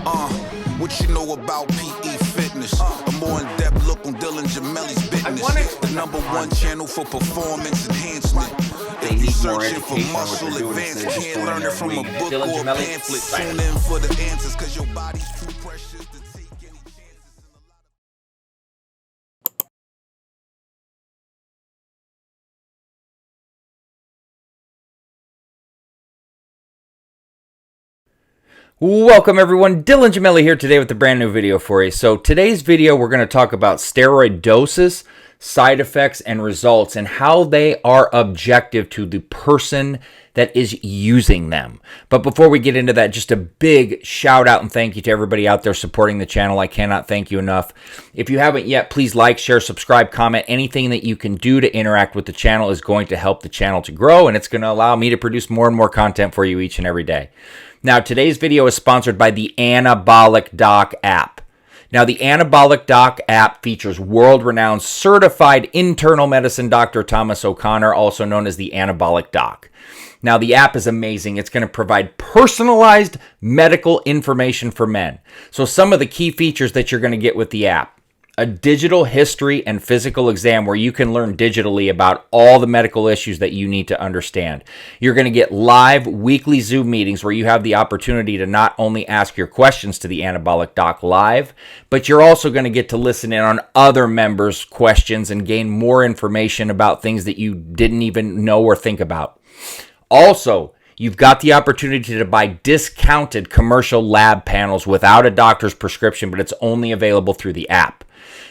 What you know about PE fitness? A more in-depth look on Dylan Gemelli's business. The #1 channel for performance enhancement. If you searching for muscle advance, can't learn it from a book or a pamphlet. Tune in for the answers, cause your body's too precious to take any chances. Welcome everyone, Dylan Gemelli here today with a brand new video for you. So today's video we're going to talk about steroid doses, side effects, and results, and how they are objective to the person that is using them. But before we get into that, just a big shout out and thank you to everybody out there supporting the channel. I cannot thank you enough. If you haven't yet, please like, share, subscribe, comment. Anything that you can do to interact with the channel is going to help the channel to grow, and it's going to allow me to produce more and more content for you each and every day. Now, today's video is sponsored by the Anabolic Doc App. Now, the Anabolic Doc App features world-renowned certified internal medicine Dr. Thomas O'Connor, also known as the Anabolic Doc. Now, the app is amazing. It's going to provide personalized medical information for men. So some of the key features that you're going to get with the app: a digital history and physical exam where you can learn digitally about all the medical issues that you need to understand. You're going to get live weekly Zoom meetings where you have the opportunity to not only ask your questions to the Anabolic Doc live, but you're also going to get to listen in on other members' questions and gain more information about things that you didn't even know or think about. Also, you've got the opportunity to buy discounted commercial lab panels without a doctor's prescription, but it's only available through the app.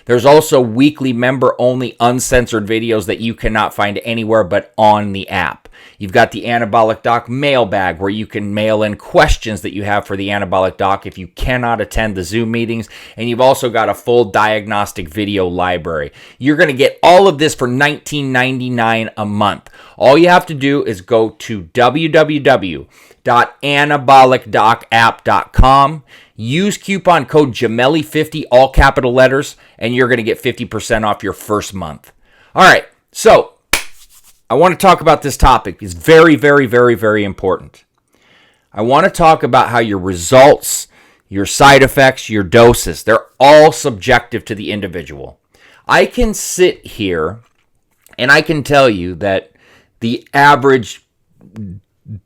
There's also weekly member-only uncensored videos that you cannot find anywhere but on the app. You've got the Anabolic Doc mailbag where you can mail in questions that you have for the Anabolic Doc if you cannot attend the Zoom meetings. And you've also got a full diagnostic video library. You're going to get all of this for $19.99 a month. All you have to do is go to www.anabolicdocapp.com. Use coupon code Gemelli50, all capital letters, and you're going to get 50% off your first month. All right, so I want to talk about this topic. It's very, very, very, very important. I want to talk about how your results, your side effects, your doses, they're all subjective to the individual. I can sit here and I can tell you that the average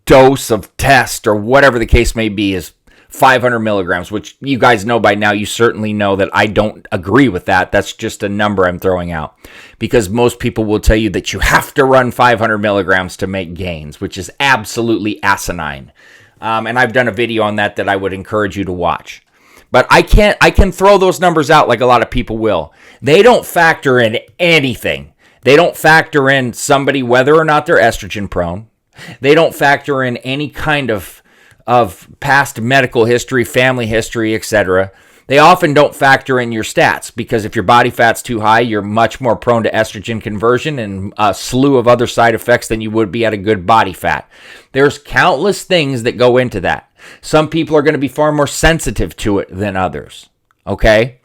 dose of test or whatever the case may be is 500 milligrams, which you guys know by now. You certainly know that I don't agree with that. That's just a number I'm throwing out because most people will tell you that you have to run 500 milligrams to make gains, which is absolutely asinine. And I've done a video on that I would encourage you to watch. But I can throw those numbers out like a lot of people will. They don't factor in anything. They don't factor in somebody, whether or not they're estrogen prone. They don't factor in any kind of past medical history, family history, etc. They often don't factor in your stats because if your body fat's too high, you're much more prone to estrogen conversion and a slew of other side effects than you would be at a good body fat. There's countless things that go into that. Some people are going to be far more sensitive to it than others, okay?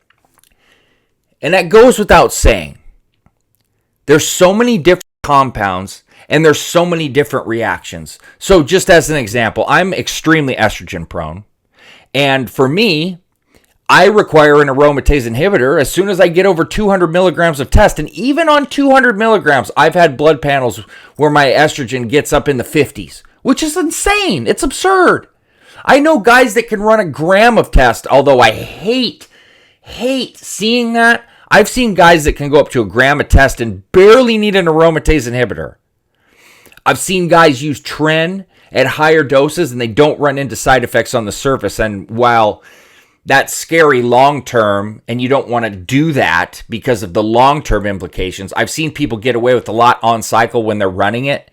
And that goes without saying. There's so many different compounds and there's so many different reactions. So just as an example, I'm extremely estrogen prone. And for me, I require an aromatase inhibitor as soon as I get over 200 milligrams of test. And even on 200 milligrams, I've had blood panels where my estrogen gets up in the 50s, which is insane. It's absurd. I know guys that can run a gram of test, although I hate seeing that. I've seen guys that can go up to a gram of test and barely need an aromatase inhibitor. I've seen guys use tren at higher doses and they don't run into side effects on the surface. And while that's scary long term and you don't want to do that because of the long term implications, I've seen people get away with a lot on cycle when they're running it.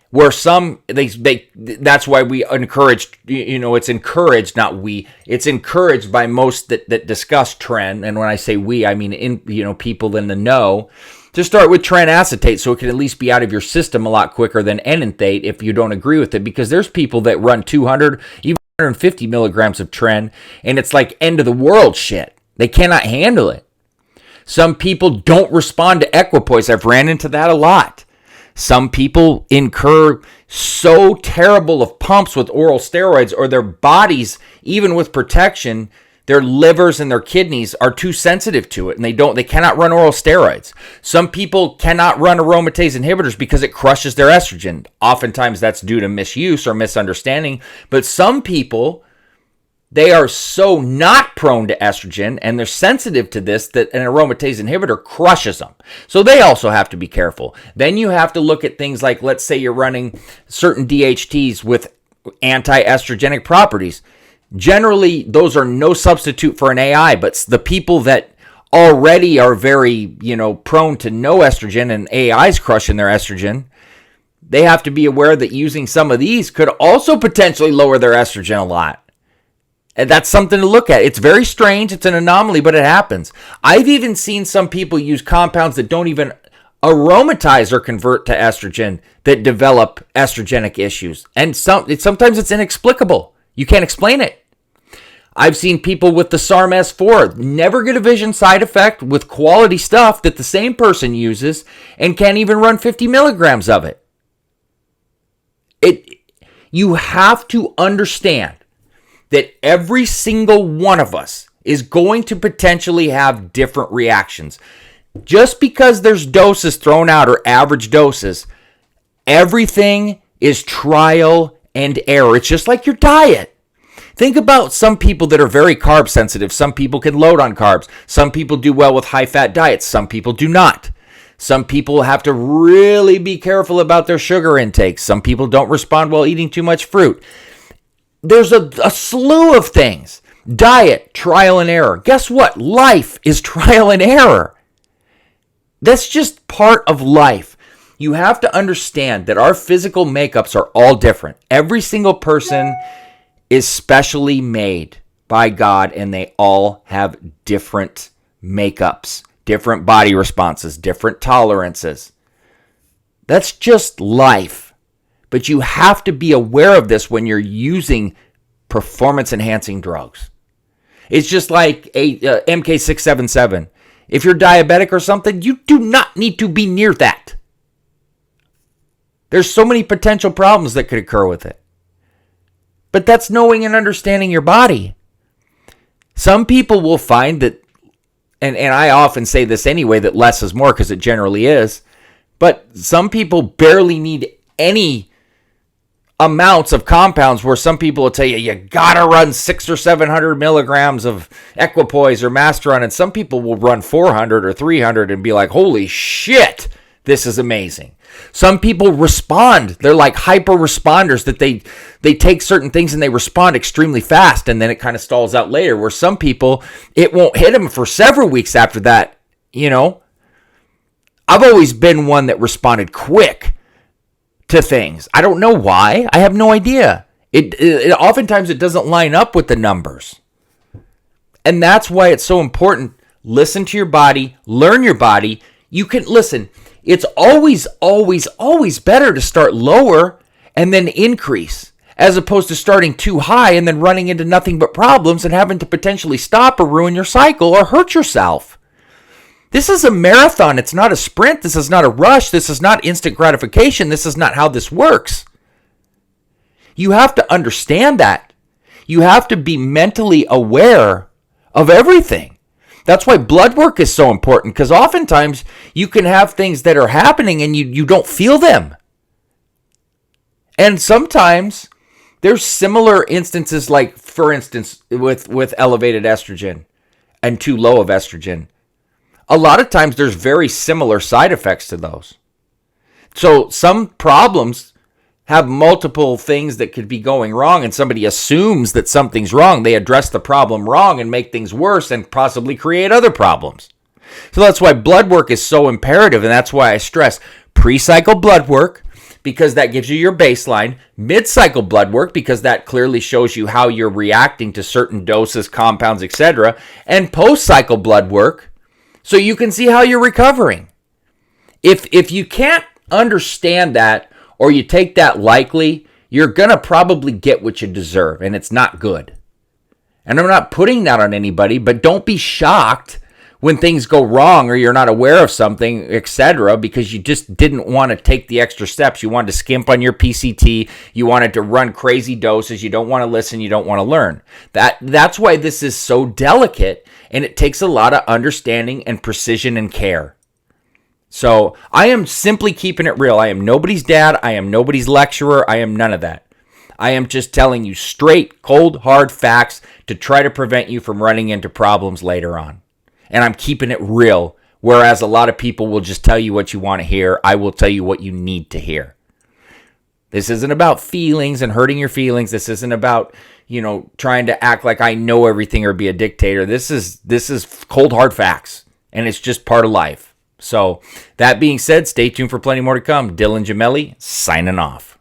Where some, that's why we encourage, it's encouraged, not we, it's encouraged by most that discuss tren. And when I say we, I mean, people in the know, to start with tren acetate so it can at least be out of your system a lot quicker than enanthate if you don't agree with it. Because there's people that run 200, even 150 milligrams of tren, and it's like end of the world shit. They cannot handle it. Some people don't respond to equipoise. I've ran into that a lot. Some people incur so terrible of pumps with oral steroids, or their bodies, even with protection, their livers and their kidneys are too sensitive to it, and they cannot run oral steroids. Some people cannot run aromatase inhibitors because it crushes their estrogen. Oftentimes that's due to misuse or misunderstanding, but some people, they are so not prone to estrogen and they're sensitive to this that an aromatase inhibitor crushes them. So they also have to be careful. Then you have to look at things like, let's say you're running certain DHTs with anti-estrogenic properties. Generally, those are no substitute for an AI, but the people that already are very, prone to no estrogen and AI's crushing their estrogen, they have to be aware that using some of these could also potentially lower their estrogen a lot. And that's something to look at. It's very strange. It's an anomaly, but it happens. I've even seen some people use compounds that don't even aromatize or convert to estrogen that develop estrogenic issues. And sometimes it's inexplicable. You can't explain it. I've seen people with the SARM S4 never get a vision side effect with quality stuff that the same person uses and can't even run 50 milligrams of it. You have to understand that every single one of us is going to potentially have different reactions. Just because there's doses thrown out or average doses, everything is trial and error. It's just like your diet. Think about some people that are very carb sensitive. Some people can load on carbs. Some people do well with high-fat diets. Some people do not. Some people have to really be careful about their sugar intake. Some people don't respond well eating too much fruit. There's a slew of things. Diet, trial and error. Guess what? Life is trial and error. That's just part of life. You have to understand that our physical makeups are all different. Every single person is specially made by God, and they all have different makeups, different body responses, different tolerances. That's just life. But you have to be aware of this when you're using performance-enhancing drugs. It's just like a MK677. If you're diabetic or something, you do not need to be near that. There's so many potential problems that could occur with it. But that's knowing and understanding your body. Some people will find that, and I often say this anyway, that less is more because it generally is, but some people barely need any amounts of compounds, where some people will tell you gotta run 600 or 700 milligrams of equipoise or masteron, and some people will run 400 or 300 and be like, holy shit, this is amazing. Some people respond. They're like hyper responders, that they take certain things and they respond extremely fast, and then it kind of stalls out later, where some people, it won't hit them for several weeks after that. I've always been one that responded quick to things. I don't know why. I have no idea. It oftentimes it doesn't line up with the numbers. And that's why it's so important. Listen to your body, learn your body. You can listen. It's always, always, always better to start lower and then increase, as opposed to starting too high and then running into nothing but problems and having to potentially stop or ruin your cycle or hurt yourself. This is a marathon. It's not a sprint. This is not a rush. This is not instant gratification. This is not how this works. You have to understand that. You have to be mentally aware of everything. That's why blood work is so important, because oftentimes you can have things that are happening and you don't feel them. And sometimes there's similar instances, like, for instance, with elevated estrogen and too low of estrogen. A lot of times there's very similar side effects to those. So some problems have multiple things that could be going wrong, and somebody assumes that something's wrong. They address the problem wrong and make things worse and possibly create other problems. So that's why blood work is so imperative, and that's why I stress pre-cycle blood work, because that gives you your baseline, mid-cycle blood work, because that clearly shows you how you're reacting to certain doses, compounds, etc., and post-cycle blood work, so you can see how you're recovering. If you can't understand that, or you take that lightly, you're going to probably get what you deserve, and it's not good. And I'm not putting that on anybody, but don't be shocked when things go wrong or you're not aware of something, etc., because you just didn't want to take the extra steps. You wanted to skimp on your PCT. You wanted to run crazy doses. You don't want to listen. You don't want to learn. That's why this is so delicate, and it takes a lot of understanding and precision and care. So I am simply keeping it real. I am nobody's dad. I am nobody's lecturer. I am none of that. I am just telling you straight, cold, hard facts to try to prevent you from running into problems later on. And I'm keeping it real, whereas a lot of people will just tell you what you want to hear. I will tell you what you need to hear. This isn't about feelings and hurting your feelings. This isn't about, trying to act like I know everything or be a dictator. This is cold, hard facts, and it's just part of life. So that being said, stay tuned for plenty more to come. Dylan Gemelli, signing off.